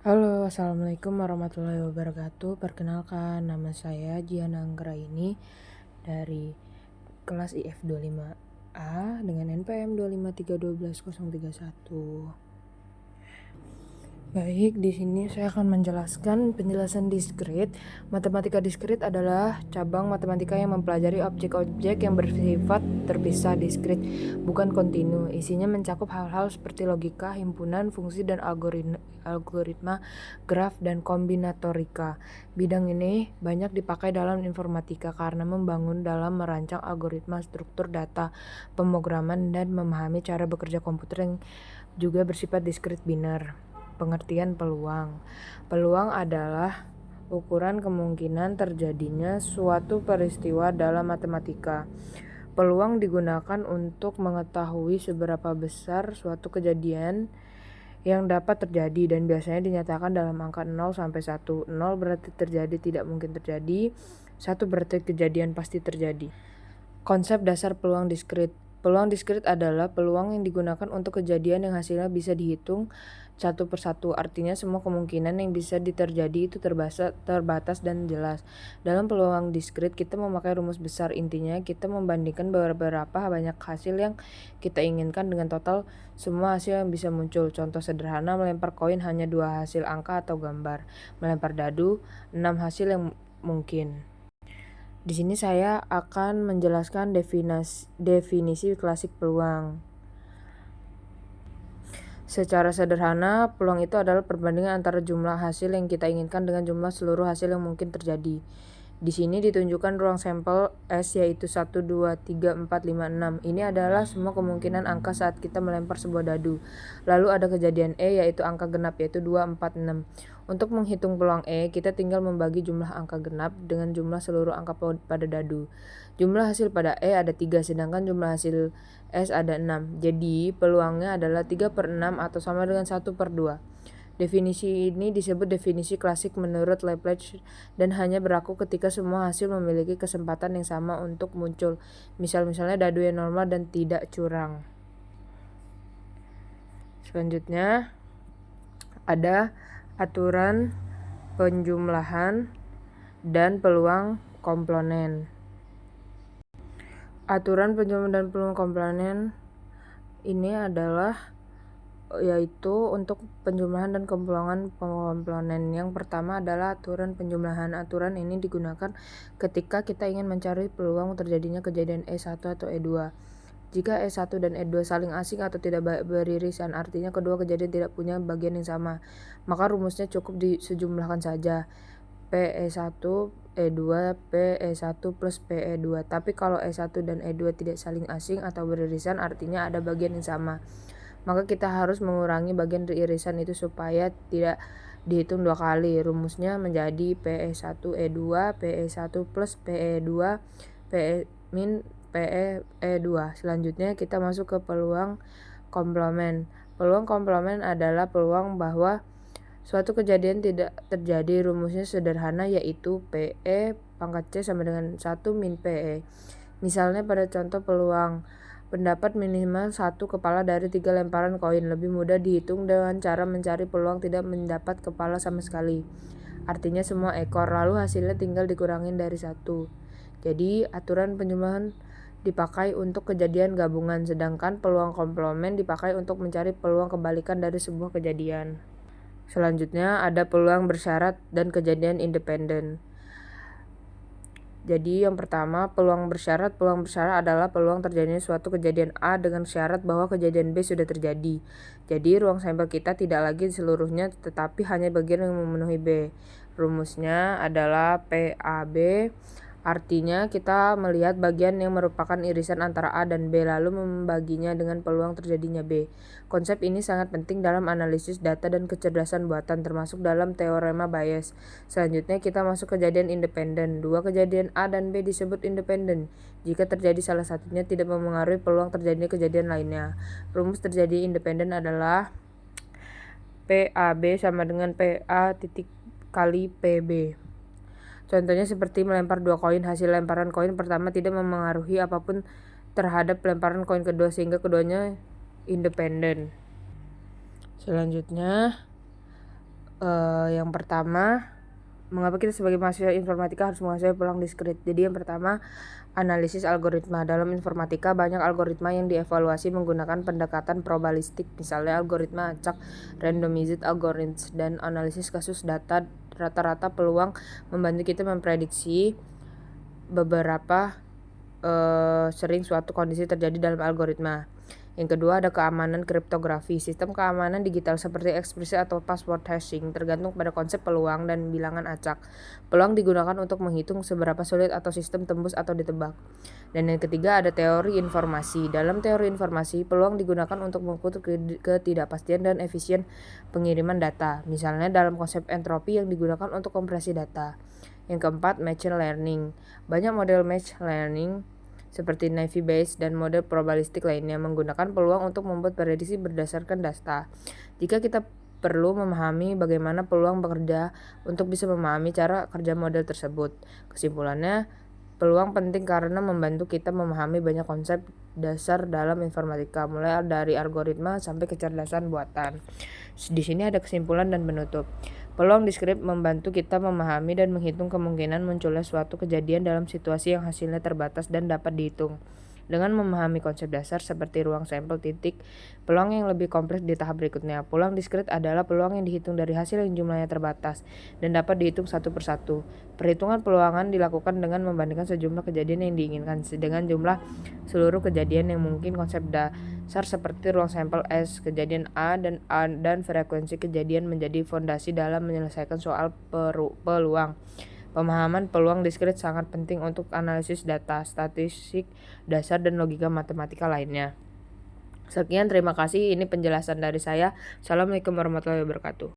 Halo, Assalamualaikum warahmatullahi wabarakatuh. Perkenalkan, nama saya Jiana Anggraini dari kelas IF 25A dengan NPM 253121031. Baik, di sini saya akan menjelaskan penjelasan diskrit. Matematika diskrit adalah cabang matematika yang mempelajari objek-objek yang bersifat terpisah diskrit, bukan kontinu. Isinya mencakup hal-hal seperti logika, himpunan, fungsi, dan algoritma, graf, dan kombinatorika. Bidang ini banyak dipakai dalam informatika karena membangun dalam merancang algoritma, struktur data, pemrograman, dan memahami cara bekerja komputer yang juga bersifat diskrit biner. Pengertian peluang. Peluang adalah ukuran kemungkinan terjadinya suatu peristiwa dalam matematika. Peluang digunakan untuk mengetahui seberapa besar suatu kejadian yang dapat terjadi dan biasanya dinyatakan dalam angka 0 sampai 1. 0 berarti terjadi tidak mungkin terjadi, 1 berarti kejadian pasti terjadi. Konsep dasar peluang diskrit. Peluang diskrit adalah peluang yang digunakan untuk kejadian yang hasilnya bisa dihitung satu persatu. Artinya semua kemungkinan yang bisa terjadi itu terbatas dan jelas. Dalam peluang diskrit kita memakai rumus besar. Intinya kita membandingkan beberapa banyak hasil yang kita inginkan dengan total semua hasil yang bisa muncul. Contoh sederhana, melempar koin hanya 2 hasil angka atau gambar. Melempar dadu 6 hasil yang mungkin. Di sini saya akan menjelaskan definisi klasik peluang. Secara sederhana, peluang itu adalah perbandingan antara jumlah hasil yang kita inginkan dengan jumlah seluruh hasil yang mungkin terjadi. Di sini ditunjukkan ruang sampel S yaitu 1, 2, 3, 4, 5, 6. Ini adalah semua kemungkinan angka saat kita melempar sebuah dadu. Lalu ada kejadian E yaitu angka genap yaitu 2, 4, 6. Untuk menghitung peluang E, kita tinggal membagi jumlah angka genap dengan jumlah seluruh angka pada dadu. Jumlah hasil pada E ada 3, sedangkan jumlah hasil S ada 6. Jadi peluangnya adalah 3/6 atau sama dengan 1/2. Definisi ini disebut definisi klasik menurut Laplace dan hanya berlaku ketika semua hasil memiliki kesempatan yang sama untuk muncul. Misalnya dadu yang normal dan tidak curang. Selanjutnya ada aturan penjumlahan dan peluang komponen. Aturan penjumlahan dan peluang komponen ini adalah yaitu untuk penjumlahan dan peluangan komponen. Yang pertama adalah aturan penjumlahan. Aturan ini digunakan ketika kita ingin mencari peluang terjadinya kejadian E1 atau E2. Jika E1 dan E2 saling asing atau tidak beririsan, artinya kedua kejadian tidak punya bagian yang sama, maka rumusnya cukup disejumlahkan saja. PE1 E2 PE1 plus PE2. Tapi kalau E1 dan E2 tidak saling asing atau beririsan, artinya ada bagian yang sama, maka kita harus mengurangi bagian irisan itu supaya tidak dihitung 2 kali. Rumusnya menjadi PE1 E2 PE1 plus PE2 PE min PE E2. Selanjutnya kita masuk ke peluang komplement. Peluang komplement adalah peluang bahwa suatu kejadian tidak terjadi. Rumusnya sederhana yaitu PE pangkat C sama dengan 1 min PE. Misalnya pada contoh peluang pendapat minimal 1 kepala dari 3 lemparan koin lebih mudah dihitung dengan cara mencari peluang tidak mendapat kepala sama sekali. Artinya semua ekor, lalu hasilnya tinggal dikurangin dari 1. Jadi aturan penjumlahan dipakai untuk kejadian gabungan, sedangkan peluang komplement dipakai untuk mencari peluang kebalikan dari sebuah kejadian. Selanjutnya ada peluang bersyarat dan kejadian independen. Jadi yang pertama, peluang bersyarat. Peluang bersyarat adalah peluang terjadinya suatu kejadian A dengan syarat bahwa kejadian B sudah terjadi. Jadi ruang sampel kita tidak lagi seluruhnya tetapi hanya bagian yang memenuhi B. Rumusnya adalah PAB. Artinya kita melihat bagian yang merupakan irisan antara A dan B lalu membaginya dengan peluang terjadinya B. Konsep ini sangat penting dalam analisis data dan kecerdasan buatan termasuk dalam teorema Bayes. Selanjutnya kita masuk kejadian independen. Dua kejadian A dan B disebut independen jika terjadi salah satunya tidak memengaruhi peluang terjadinya kejadian lainnya. Rumus terjadi independen adalah PAB sama dengan PA titik kali PB. Contohnya seperti melempar 2 koin, hasil lemparan koin pertama tidak memengaruhi apapun terhadap lemparan koin kedua sehingga keduanya independen. Selanjutnya Yang pertama, mengapa kita sebagai mahasiswa informatika harus menguasai peluang diskrit? Jadi yang pertama, analisis algoritma. Dalam informatika banyak algoritma yang dievaluasi menggunakan pendekatan probabilistik, misalnya algoritma acak, randomized algorithms, dan analisis kasus data. Rata-rata peluang membantu kita memprediksi beberapa sering suatu kondisi terjadi dalam algoritma. Yang kedua ada keamanan kriptografi. Sistem keamanan digital seperti ekspresi atau password hashing tergantung pada konsep peluang dan bilangan acak. Peluang digunakan untuk menghitung seberapa sulit atau sistem tembus atau ditebak. Dan yang ketiga ada teori informasi. Dalam teori informasi, peluang digunakan untuk mengukur ketidakpastian dan efisien pengiriman data. Misalnya dalam konsep entropi yang digunakan untuk kompresi data. Yang keempat, machine learning. Banyak model machine learning seperti Naive Bayes dan model probabilistik lainnya menggunakan peluang untuk membuat prediksi berdasarkan data. Jika kita perlu memahami bagaimana peluang bekerja untuk bisa memahami cara kerja model tersebut. Kesimpulannya, peluang penting karena membantu kita memahami banyak konsep dasar dalam informatika, mulai dari algoritma sampai kecerdasan buatan. Di sini ada kesimpulan dan penutup. Peluang diskrit membantu kita memahami dan menghitung kemungkinan munculnya suatu kejadian dalam situasi yang hasilnya terbatas dan dapat dihitung. Dengan memahami konsep dasar seperti ruang sampel titik, peluang yang lebih kompleks di tahap berikutnya. Peluang diskrit adalah peluang yang dihitung dari hasil yang jumlahnya terbatas dan dapat dihitung satu persatu. Perhitungan peluangan dilakukan dengan membandingkan sejumlah kejadian yang diinginkan dengan jumlah seluruh kejadian yang mungkin. Konsep dasar seperti ruang sampel S, kejadian A, dan frekuensi kejadian menjadi fondasi dalam menyelesaikan soal peluang. Pemahaman peluang diskrit sangat penting untuk analisis data, statistik dasar, dan logika matematika lainnya. Sekian, terima kasih. Ini penjelasan dari saya. Assalamualaikum warahmatullahi wabarakatuh.